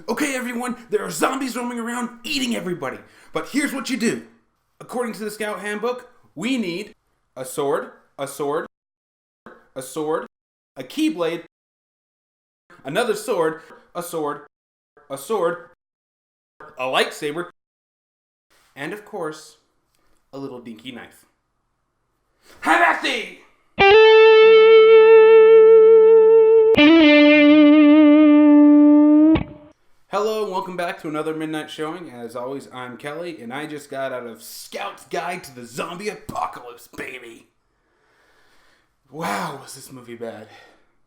Okay, everyone, there are zombies roaming around eating everybody. But here's what you do. According to the Scout Handbook, we need a sword, a sword, a sword, a keyblade, another sword, a sword, a sword, a lightsaber, and of course, a little dinky knife. Have at thee! Hello, and welcome back to another Midnight Showing. As always, I'm Kelly, and I just got out of Scout's Guide to the Zombie Apocalypse, baby. Wow, was this movie bad.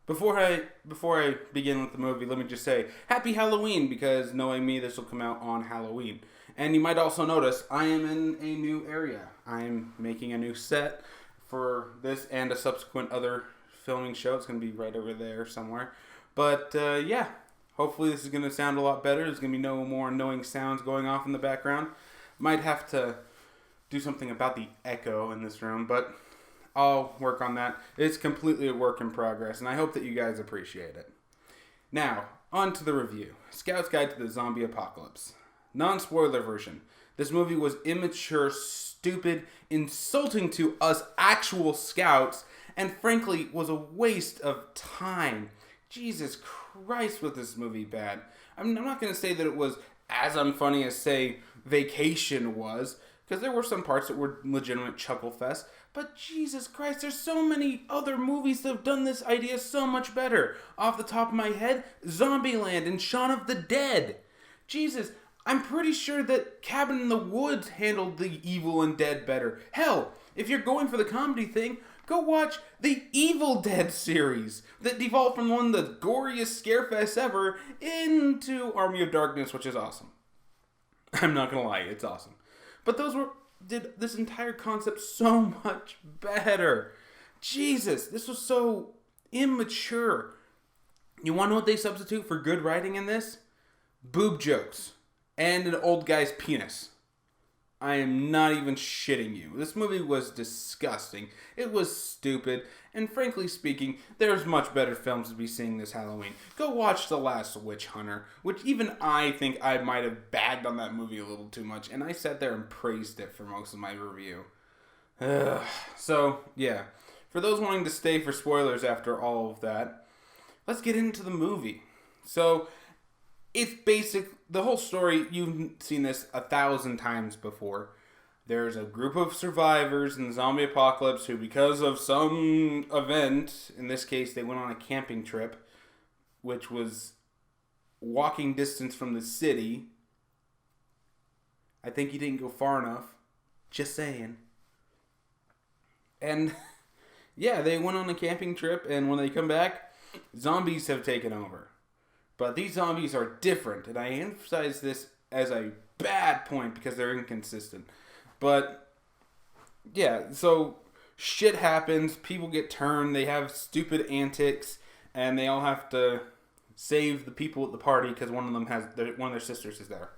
Before I begin with the movie, let me just say, Happy Halloween, because knowing me, this will come out on Halloween. And you might also notice, I am in a new area. I'm making a new set for this and a subsequent other filming show. It's going to be right over there somewhere. But, yeah. Hopefully this is going to sound a lot better. There's going to be no more annoying sounds going off in the background. Might have to do something about the echo in this room, but I'll work on that. It's completely a work in progress, and I hope that you guys appreciate it. Now, on to the review. Scout's Guide to the Zombie Apocalypse. Non-spoiler version. This movie was immature, stupid, insulting to us actual scouts, and frankly was a waste of time. Jesus Christ, was this movie bad. I'm not going to say that it was as unfunny as, say, Vacation was, because there were some parts that were legitimate chuckle fest, but Jesus Christ, there's so many other movies that have done this idea so much better. Off the top of my head, Zombieland and Shaun of the Dead. Jesus, I'm pretty sure that Cabin in the Woods handled the evil and dead better. Hell, if you're going for the comedy thing, go watch the Evil Dead series that devolved from one of the goriest scarefests ever into Army of Darkness, which is awesome. I'm not gonna lie, it's awesome. But those did this entire concept so much better. Jesus, this was so immature. You wanna know what they substitute for good writing in this? Boob jokes and an old guy's penis. I am not even shitting you. This movie was disgusting. It was stupid. And frankly speaking, there's much better films to be seeing this Halloween. Go watch The Last Witch Hunter, which even I think I might have bagged on that movie a little too much. And I sat there and praised it for most of my review. So, yeah. For those wanting to stay for spoilers after all of that, let's get into the movie. So, it's basic. The whole story, you've seen this 1,000 times before. There's a group of survivors in the zombie apocalypse who, because of some event, in this case, they went on a camping trip, which was walking distance from the city. I think you didn't go far enough. Just saying. And, yeah, they went on a camping trip, and when they come back, zombies have taken over. But these zombies are different, and I emphasize this as a bad point because they're inconsistent. But, yeah, so shit happens, people get turned, they have stupid antics, and they all have to save the people at the party because one of their sisters is there.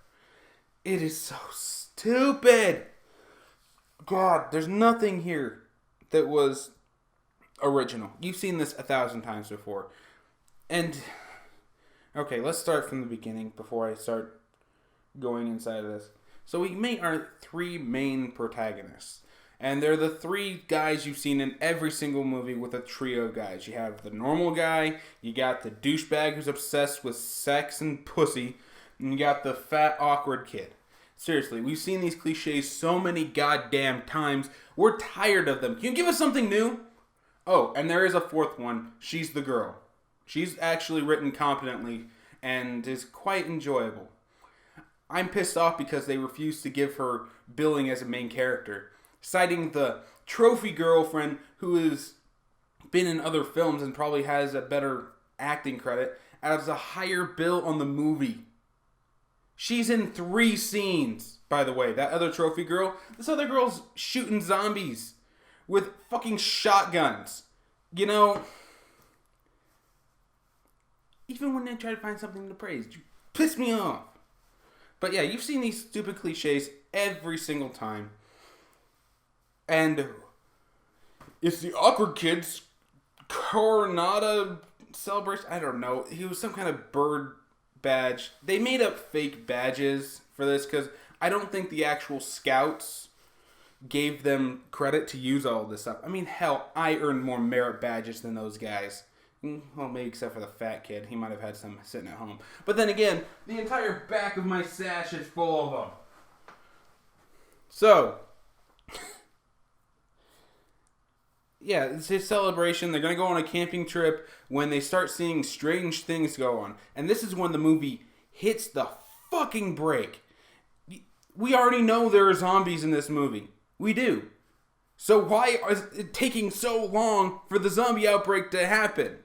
It is so stupid! God, there's nothing here that was original. You've seen this 1,000 times before. And okay, let's start from the beginning before I start going inside of this. So we meet our three main protagonists. And they're the three guys you've seen in every single movie with a trio of guys. You have the normal guy, you got the douchebag who's obsessed with sex and pussy, and you got the fat, awkward kid. Seriously, we've seen these cliches so many goddamn times. We're tired of them. Can you give us something new? Oh, and there is a fourth one. She's the girl. She's actually written competently and is quite enjoyable. I'm pissed off because they refuse to give her billing as a main character, citing the trophy girlfriend who has been in other films and probably has a better acting credit as a higher bill on the movie. She's in 3 scenes, by the way. That other trophy girl, this other girl's shooting zombies with fucking shotguns. You know, even when they try to find something to praise, you piss me off. But yeah, you've seen these stupid cliches every single time. And it's the awkward kid's Coronada celebration. I don't know. He was some kind of bird badge. They made up fake badges for this because I don't think the actual scouts gave them credit to use all this stuff. I mean, hell, I earned more merit badges than those guys. Well, maybe except for the fat kid. He might have had some sitting at home. But then again, the entire back of my sash is full of them. So, yeah, it's his celebration. They're going to go on a camping trip when they start seeing strange things go on. And this is when the movie hits the fucking brake. We already know there are zombies in this movie. We do. So why is it taking so long for the zombie outbreak to happen?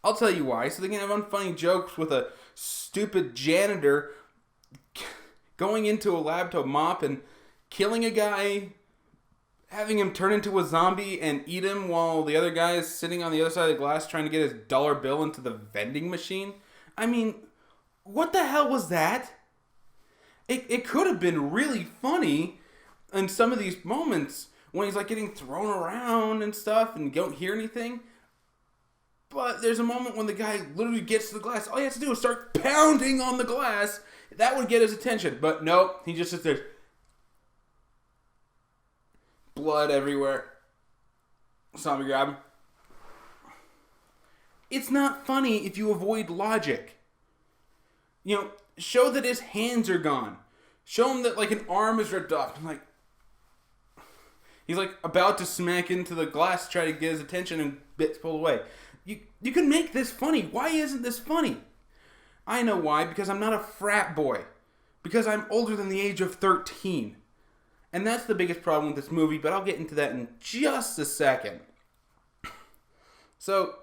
I'll tell you why. So they can have unfunny jokes with a stupid janitor going into a lab to mop and killing a guy, having him turn into a zombie and eat him while the other guy is sitting on the other side of the glass trying to get his dollar bill into the vending machine. I mean, what the hell was that? It could have been really funny in some of these moments when he's like getting thrown around and stuff and you don't hear anything. But there's a moment when the guy literally gets to the glass. All he has to do is start pounding on the glass. That would get his attention. But nope, he just sits there. Blood everywhere. Zombie grab him. It's not funny if you avoid logic. You know, show that his hands are gone. Show him that like an arm is ripped off. I'm like, he's like about to smack into the glass to try to get his attention and bits pulled away. You can make this funny. Why isn't this funny? I know why. Because I'm not a frat boy. Because I'm older than the age of 13. And that's the biggest problem with this movie, but I'll get into that in just a second. So,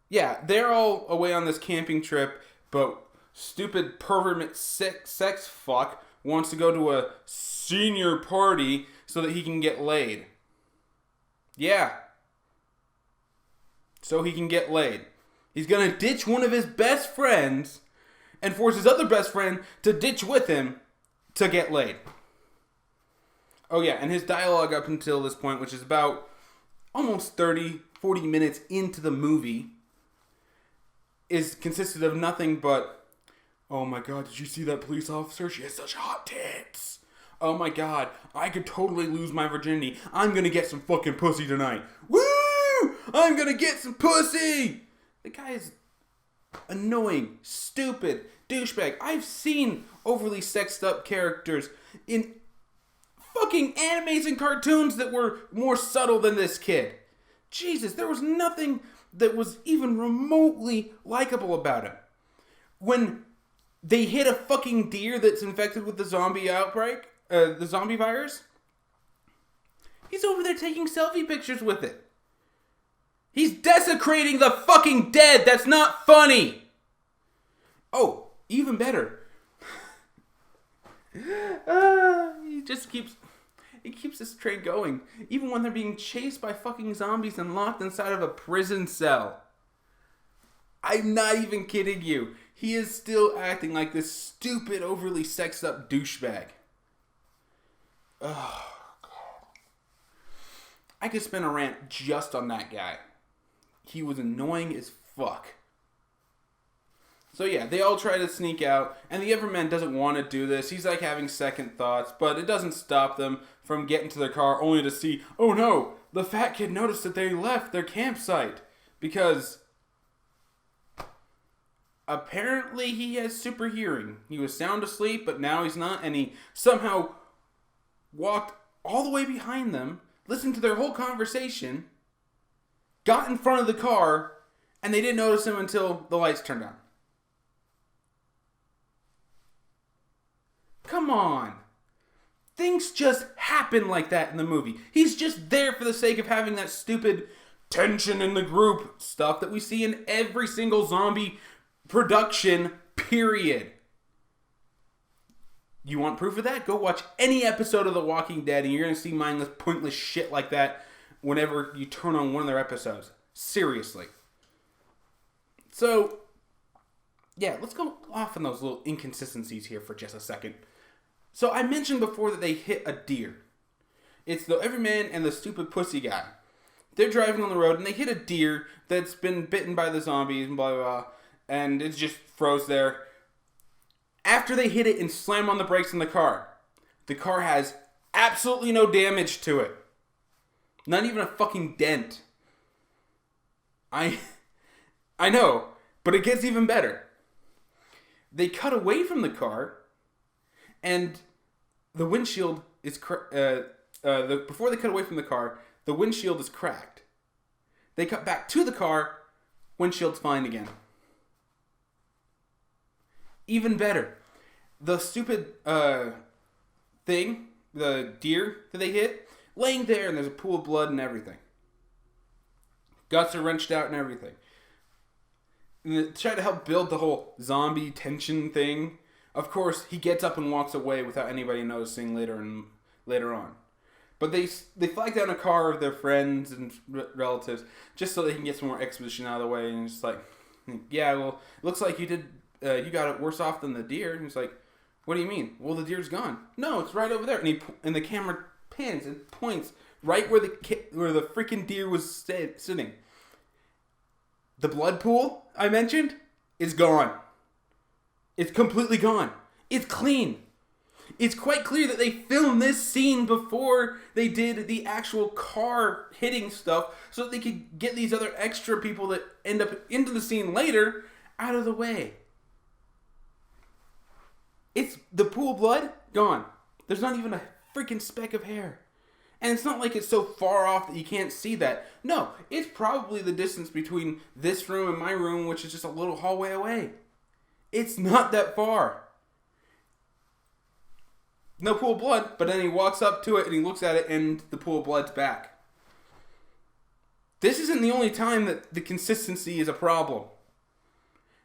yeah, they're all away on this camping trip, but stupid pervert sex fuck wants to go to a senior party so that he can get laid. Yeah. So he can get laid. He's going to ditch one of his best friends and force his other best friend to ditch with him to get laid. Oh yeah, and his dialogue up until this point, which is about almost 40 minutes into the movie, is consisted of nothing but, oh my god, did you see that police officer? She has such hot tits. Oh my god, I could totally lose my virginity. I'm gonna get some fucking pussy tonight. Woo! I'm gonna get some pussy! The guy is annoying, stupid, douchebag. I've seen overly sexed up characters in fucking animes and cartoons that were more subtle than this kid. Jesus, there was nothing that was even remotely likable about him. When they hit a fucking deer that's infected with the zombie outbreak, the zombie virus, he's over there taking selfie pictures with it. He's desecrating the fucking dead. That's not funny. Oh, even better. He keeps this train going. Even when they're being chased by fucking zombies and locked inside of a prison cell. I'm not even kidding you. He is still acting like this stupid, overly sexed up douchebag. Oh, God. I could spin a rant just on that guy. He was annoying as fuck. So yeah, they all try to sneak out, and the Everman doesn't want to do this. He's like having second thoughts, but it doesn't stop them from getting to their car only to see, oh no, the fat kid noticed that they left their campsite. Because apparently he has super hearing. He was sound asleep, but now he's not, and he somehow walked all the way behind them, listened to their whole conversation, got in front of the car, and they didn't notice him until the lights turned on. Come on. Things just happen like that in the movie. He's just there for the sake of having that stupid tension in the group stuff that we see in every single zombie production, period. You want proof of that? Go watch any episode of The Walking Dead and you're going to see mindless, pointless shit like that whenever you turn on one of their episodes. Seriously. So, yeah, let's go off on those little inconsistencies here for just a second. So I mentioned before that they hit a deer. It's the Everman and the stupid pussy guy. They're driving on the road and they hit a deer that's been bitten by the zombies and blah, blah, blah. and it just froze there. After they hit it and slam on the brakes in the car has absolutely no damage to it. Not even a fucking dent. I know, but it gets even better. They cut away from the car, and the windshield is before they cut away from the car, the windshield is cracked. They cut back to the car, windshield's fine again. Even better, the stupid thing, the deer that they hit, laying there, and there's a pool of blood and everything. Guts are wrenched out and everything. And they try to help build the whole zombie tension thing. Of course, he gets up and walks away without anybody noticing later on. But they flag down a car of their friends and relatives just so they can get some more exposition out of the way. And it's like, yeah, well, it looks like you got it worse off than the deer. And it's like, what do you mean? Well, the deer's gone. No, it's right over there. And the camera pans and points right where the freaking deer was sitting. The blood pool I mentioned is gone. It's completely gone. It's clean. It's quite clear that they filmed this scene before they did the actual car hitting stuff so that they could get these other extra people that end up into the scene later out of the way. It's the pool of blood, gone. There's not even a freaking speck of hair. And it's not like it's so far off that you can't see that. No, it's probably the distance between this room and my room, which is just a little hallway away. It's not that far. No pool of blood, but then he walks up to it and he looks at it and the pool of blood's back. This isn't the only time that the consistency is a problem.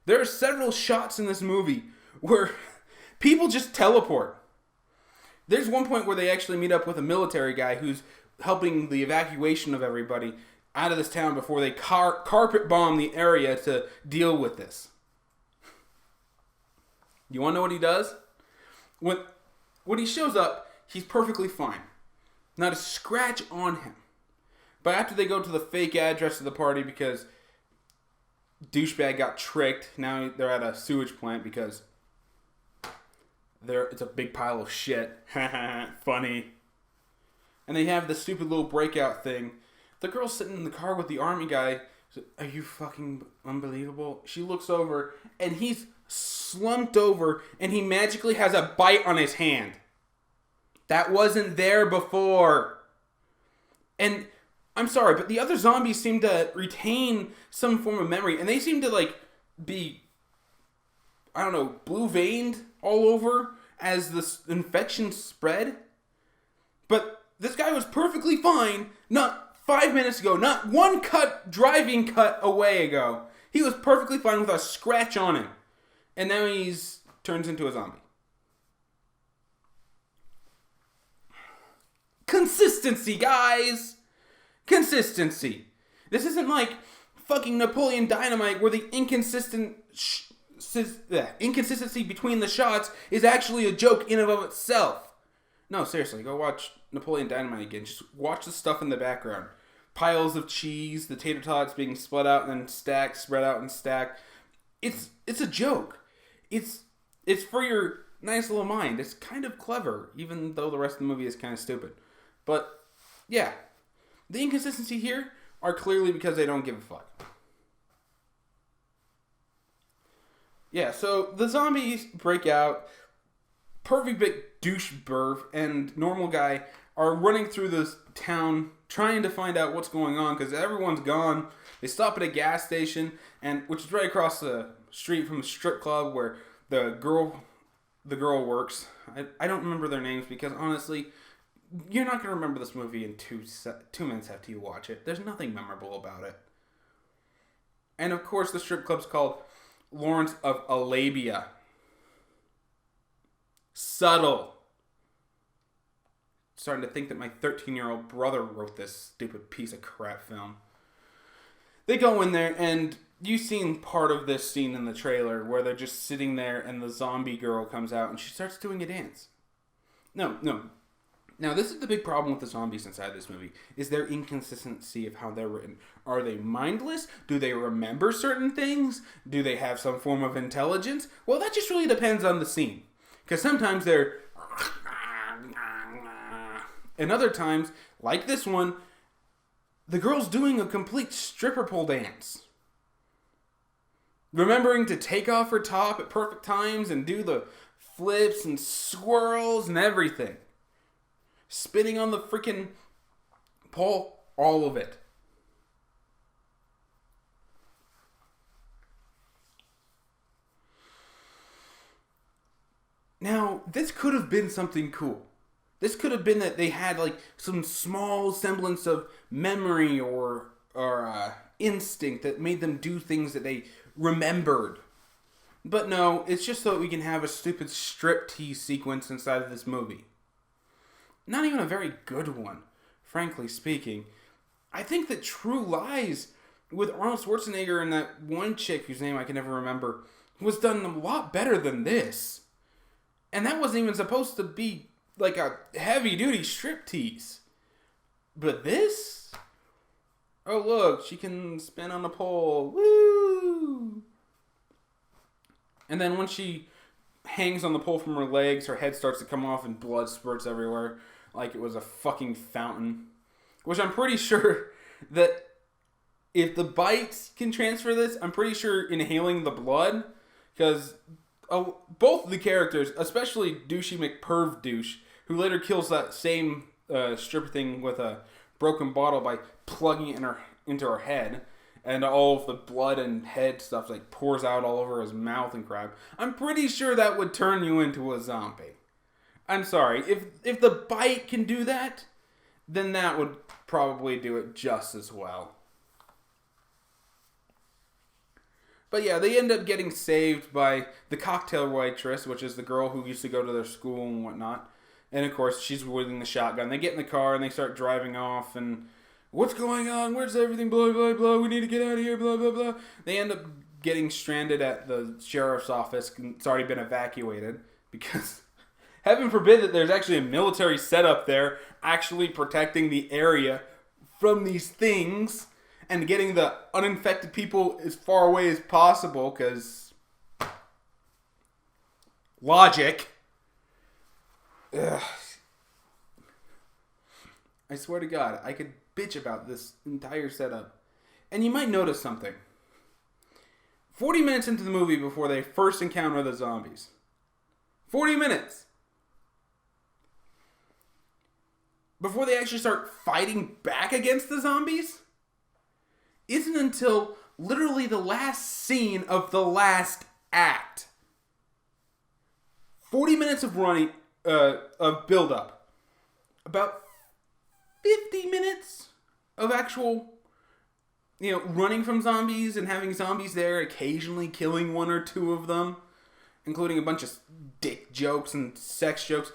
There are several shots in this movie where people just teleport. There's one point where they actually meet up with a military guy who's helping the evacuation of everybody out of this town before they carpet bomb the area to deal with this. You want to know what he does? When he shows up, he's perfectly fine. Not a scratch on him. But after they go to the fake address of the party because douchebag got tricked, now they're at a sewage plant because it's a big pile of shit. Funny. And they have this stupid little breakout thing. The girl's sitting in the car with the army guy. Are you fucking unbelievable? She looks over, and he's slumped over, and he magically has a bite on his hand. That wasn't there before. And I'm sorry, but the other zombies seem to retain some form of memory, and they seem to, be, I don't know, blue-veined all over as this infection spread. But this guy was perfectly fine not 5 minutes ago, not one driving cut away ago. He was perfectly fine with a scratch on him. And now he's turns into a zombie. Consistency, guys! Consistency. This isn't like fucking Napoleon Dynamite where the inconsistency between the shots is actually a joke in and of itself. No, seriously, go watch Napoleon Dynamite again. Just watch the stuff in the background. Piles of cheese, the tater tots being split out and then stacked, spread out and stacked. It's a joke. It's for your nice little mind. It's kind of clever, even though the rest of the movie is kind of stupid. But, yeah. The inconsistency here are clearly because they don't give a fuck. Yeah, so the zombies break out. Perfect big douche Burv and normal guy are running through this town trying to find out what's going on because everyone's gone. They stop at a gas station, which is right across the street from the strip club where the girl works. I don't remember their names because honestly, you're not going to remember this movie in 2 minutes after you watch it. There's nothing memorable about it. And of course, the strip club's called Lawrence of Arabia. Subtle. Starting to think that my 13-year-old brother wrote this stupid piece of crap film. They go in there, and you've seen part of this scene in the trailer where they're just sitting there and the zombie girl comes out and she starts doing a dance. No. Now, this is the big problem with the zombies inside this movie, is their inconsistency of how they're written. Are they mindless? Do they remember certain things? Do they have some form of intelligence? Well, that just really depends on the scene. Because sometimes they're... And other times, like this one, the girl's doing a complete stripper pole dance. Remembering to take off her top at perfect times and do the flips and swirls and everything. Spinning on the freaking pole, all of it. Now, this could have been something cool. This could have been that they had like some small semblance of memory or instinct that made them do things that they remembered. But no, it's just so that we can have a stupid striptease sequence inside of this movie. Not even a very good one, frankly speaking. I think that True Lies with Arnold Schwarzenegger and that one chick whose name I can never remember was done a lot better than this. And that wasn't even supposed to be like a heavy-duty striptease. But this? Oh, look, she can spin on the pole. Woo! And then when she hangs on the pole from her legs, her head starts to come off and blood spurts everywhere. Like it was a fucking fountain. Which I'm pretty sure that if the bites can transfer this, I'm pretty sure inhaling the blood, because both the characters, especially Douchey McPerv Douche, who later kills that same stripper thing with a broken bottle by plugging it into her head, and all of the blood and head stuff like pours out all over his mouth and crap. I'm pretty sure that would turn you into a zombie. I'm sorry, if the bite can do that, then that would probably do it just as well. But yeah, they end up getting saved by the cocktail waitress, which is the girl who used to go to their school and whatnot. And of course, she's wielding the shotgun. They get in the car and they start driving off and... What's going on? Where's everything? Blah, blah, blah. We need to get out of here. Blah, blah, blah. They end up getting stranded at the sheriff's office. It's already been evacuated because... Heaven forbid that there's actually a military setup there actually protecting the area from these things and getting the uninfected people as far away as possible, because logic. Ugh. I swear to God, I could bitch about this entire setup. And you might notice something. 40 minutes into the movie before they first encounter the zombies. 40 minutes! Before they actually start fighting back against the zombies, isn't until literally the last scene of the last act. 40 minutes of running, of build-up. About 50 minutes of actual, running from zombies and having zombies there, occasionally killing one or two of them, including a bunch of dick jokes and sex jokes.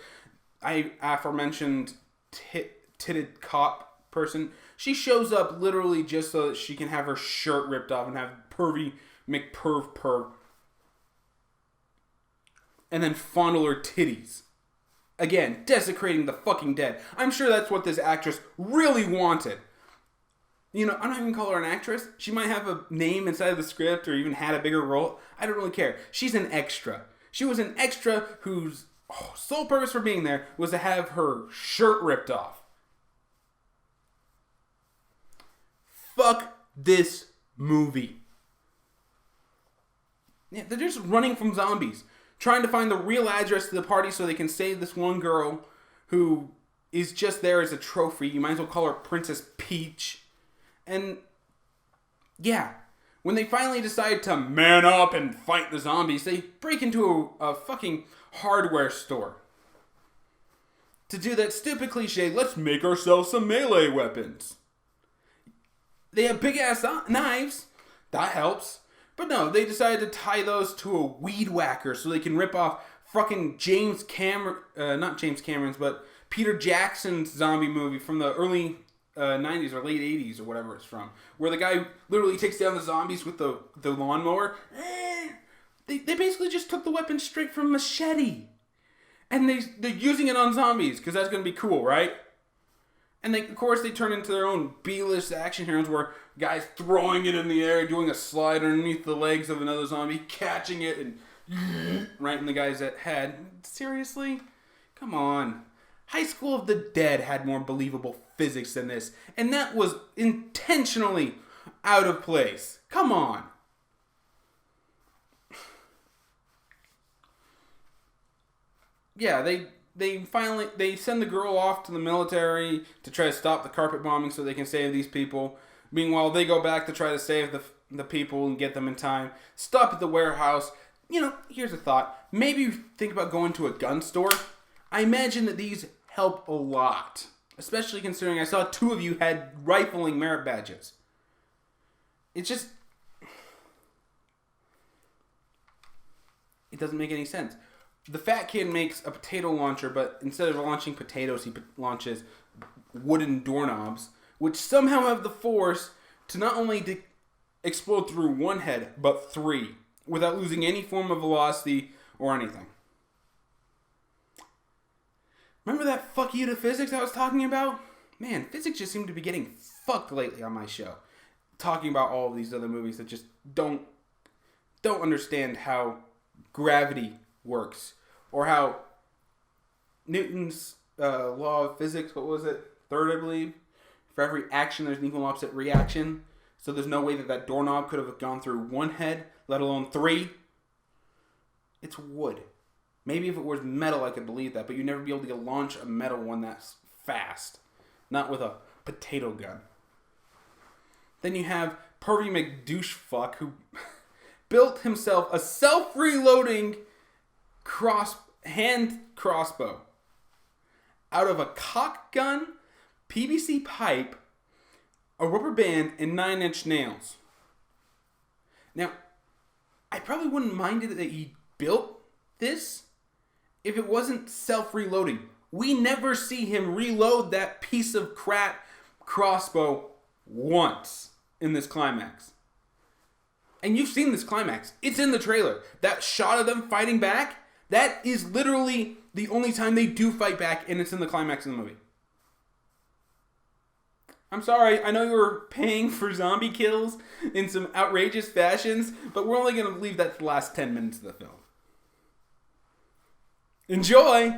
I aforementioned titted cop person, she shows up literally just so that she can have her shirt ripped off and have pervy McPerv and then fondle her titties. Again, desecrating the fucking dead. I'm sure that's what this actress really wanted. I'm not even call her an actress. She might have a name inside of the script or even had a bigger role. I don't really care. She's an extra. She was an extra whose sole purpose for being there was to have her shirt ripped off. Fuck this movie. Yeah, they're just running from zombies, trying to find the real address to the party so they can save this one girl who is just there as a trophy. You might as well call her Princess Peach. And yeah, when they finally decide to man up and fight the zombies, they break into a fucking hardware store. To do that stupid cliche, let's make ourselves some melee weapons. They have big ass knives. That helps. But no, they decided to tie those to a weed whacker so they can rip off fucking not James Cameron's, but Peter Jackson's zombie movie from the early 90s or late 80s or whatever it's from, where the guy literally takes down the zombies with the lawnmower. They basically just took the weapon straight from Machete. And they're using it on zombies because that's going to be cool, right? And of course, they turn into their own B-list action heroes where guys throwing it in the air, doing a slide underneath the legs of another zombie, catching it and right in the guy's head. Seriously? Come on. High School of the Dead had more believable physics than this, and that was intentionally out of place. Come on. Yeah, they send the girl off to the military to try to stop the carpet bombing so they can save these people. Meanwhile, they go back to try to save the people and get them in time. Stop at the warehouse. Here's a thought. Maybe you think about going to a gun store. I imagine that these help a lot. Especially considering I saw 2 of you had rifling merit badges. It doesn't make any sense. The fat kid makes a potato launcher, but instead of launching potatoes, he launches wooden doorknobs, which somehow have the force to not only explode through 1 head, but 3, without losing any form of velocity or anything. Remember that fuck you to physics I was talking about? Man, physics just seem to be getting fucked lately on my show. Talking about all of these other movies that just don't understand how gravity works, or how Newton's law of physics, what was it? 3rd, I believe. For every action, there's an equal and opposite reaction. So there's no way that doorknob could have gone through 1 head, let alone 3. It's wood. Maybe if it was metal, I could believe that, but you'd never be able to launch a metal one that fast. Not with a potato gun. Then you have Pervy McDouchefuck, who built himself a self-reloading hand crossbow out of a caulk gun, PVC pipe, a rubber band, and 9-inch nails. Now, I probably wouldn't mind it that he built this if it wasn't self-reloading. We never see him reload that piece of crap crossbow once in this climax. And you've seen this climax. It's in the trailer. That shot of them fighting back, that is literally the only time they do fight back, and it's in the climax of the movie. I'm sorry, I know you were paying for zombie kills in some outrageous fashions, but we're only going to leave that to the last 10 minutes of the film. Enjoy!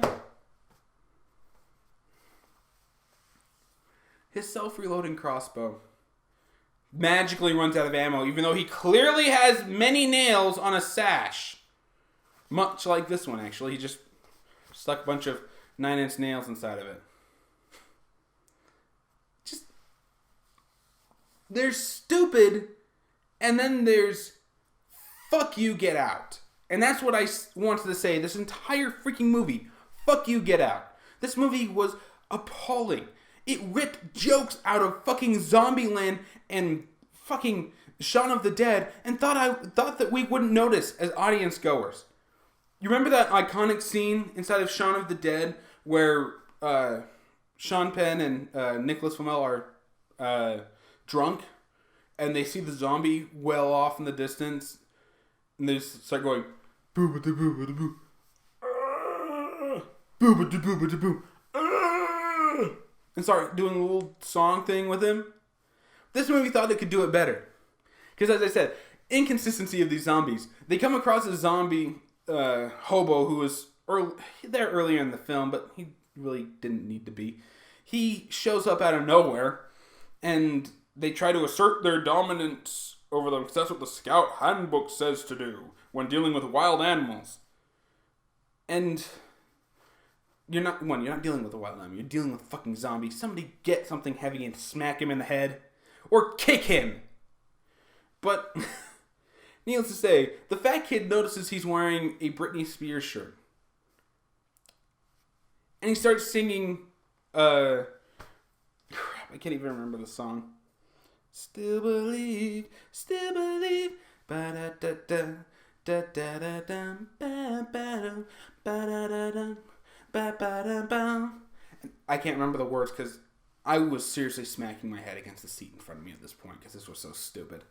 His self-reloading crossbow magically runs out of ammo, even though he clearly has many nails on a sash. Much like this one, actually. He just stuck a bunch of 9-inch nails inside of it. There's stupid, and then there's fuck you, get out. And that's what I wanted to say this entire freaking movie. Fuck you, get out. This movie was appalling. It ripped jokes out of fucking Zombieland and fucking Shaun of the Dead and thought that we wouldn't notice as audience goers. You remember that iconic scene inside of Shaun of the Dead where Sean Penn and Nicholas Flamel are drunk and they see the zombie well off in the distance and they just start going boo-ba-da-boo-ba-da-boo, boo-ba-da-boo-ba-da-boo, and start doing a little song thing with him. This movie thought it could do it better. Because as I said, inconsistency of these zombies. They come across a zombie hobo who was there earlier in the film, but he really didn't need to be. He shows up out of nowhere, and they try to assert their dominance over them, because that's what the Scout Handbook says to do when dealing with wild animals. And you're not dealing with a wild animal, you're dealing with a fucking zombie. Somebody get something heavy and smack him in the head. Or kick him. But, needless to say, the fat kid notices he's wearing a Britney Spears shirt. And he starts singing, crap, I can't even remember the song. Still believe, ba-da-da-da, da-da-da-da, ba-ba-da, ba-da-da-da, ba-ba-da-ba. I can't remember the words because I was seriously smacking my head against the seat in front of me at this point because this was so stupid.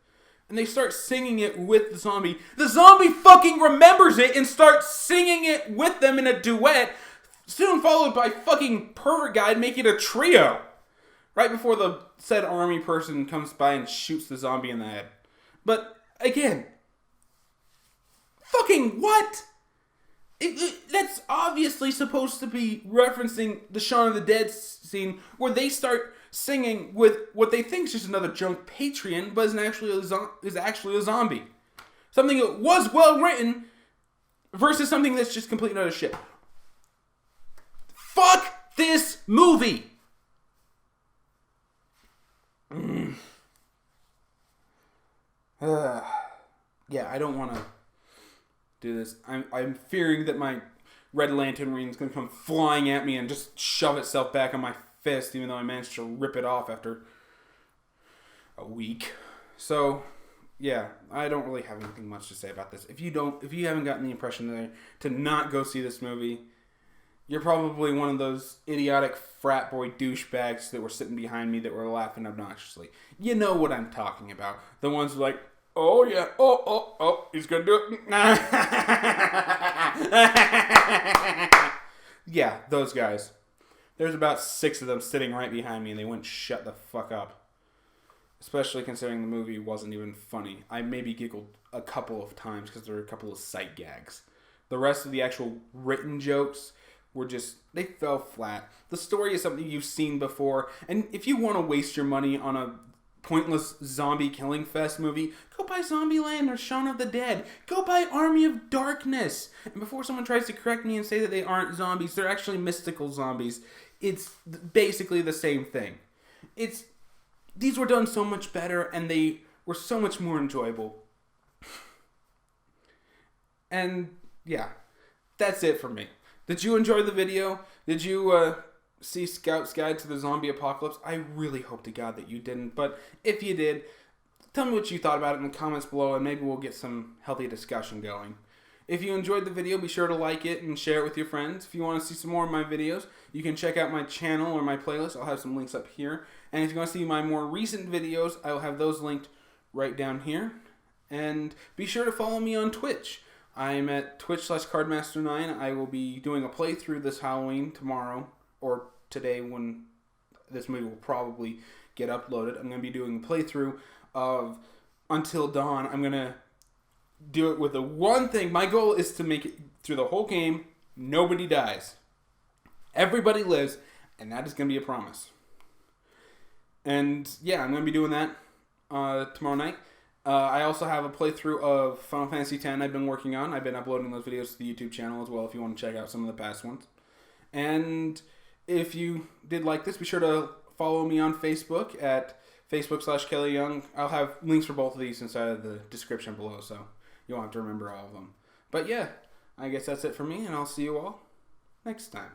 And they start singing it with the zombie. The zombie fucking remembers it and starts singing it with them in a duet, Soon followed by fucking pervert guy making a trio. Right before the said army person comes by and shoots the zombie in the head. But, again, fucking what? That's obviously supposed to be referencing the Shaun of the Dead scene where they start singing with what they think is just another junk Patreon, but is actually a zombie. Something that was well written versus something that's just complete and utter shit. Fuck this movie! Yeah, I don't want to do this. I'm fearing that my Red Lantern ring is going to come flying at me and just shove itself back on my fist, even though I managed to rip it off after a week. So, yeah, I don't really have anything much to say about this. If you haven't gotten the impression there to not go see this movie, you're probably one of those idiotic frat boy douchebags that were sitting behind me that were laughing obnoxiously. You know what I'm talking about. The ones who are like, oh yeah, oh, he's gonna do it. Yeah, those guys. There's about 6 of them sitting right behind me and they wouldn't shut the fuck up. Especially considering the movie wasn't even funny. I maybe giggled a couple of times because there were a couple of sight gags. The rest of the actual written jokes were just, they fell flat. The story is something you've seen before, and if you want to waste your money on a pointless zombie killing fest movie, go buy Zombieland or Shaun of the Dead. Go buy Army of Darkness. And before someone tries to correct me and say that they aren't zombies, they're actually mystical zombies. It's basically the same thing. These were done so much better, and they were so much more enjoyable. And yeah, that's it for me. Did you enjoy the video? Did you see Scout's Guide to the Zombie Apocalypse? I really hope to God that you didn't. But if you did, tell me what you thought about it in the comments below, and maybe we'll get some healthy discussion going. If you enjoyed the video, be sure to like it and share it with your friends. If you want to see some more of my videos, you can check out my channel or my playlist. I'll have some links up here. And if you want to see my more recent videos, I will have those linked right down here. And be sure to follow me on Twitch. I'm at twitch.com/cardmaster9. I will be doing a playthrough this Halloween tomorrow, or today when this movie will probably get uploaded. I'm going to be doing a playthrough of Until Dawn. I'm going to do it with the one thing. My goal is to make it through the whole game. Nobody dies. Everybody lives, and that is going to be a promise. And yeah, I'm going to be doing that tomorrow night. I also have a playthrough of Final Fantasy X I've been working on. I've been uploading those videos to the YouTube channel as well if you want to check out some of the past ones. And if you did like this, be sure to follow me on Facebook at Facebook.com/Kelly Young. I'll have links for both of these inside of the description below, so you won't have to remember all of them. But yeah, I guess that's it for me, and I'll see you all next time.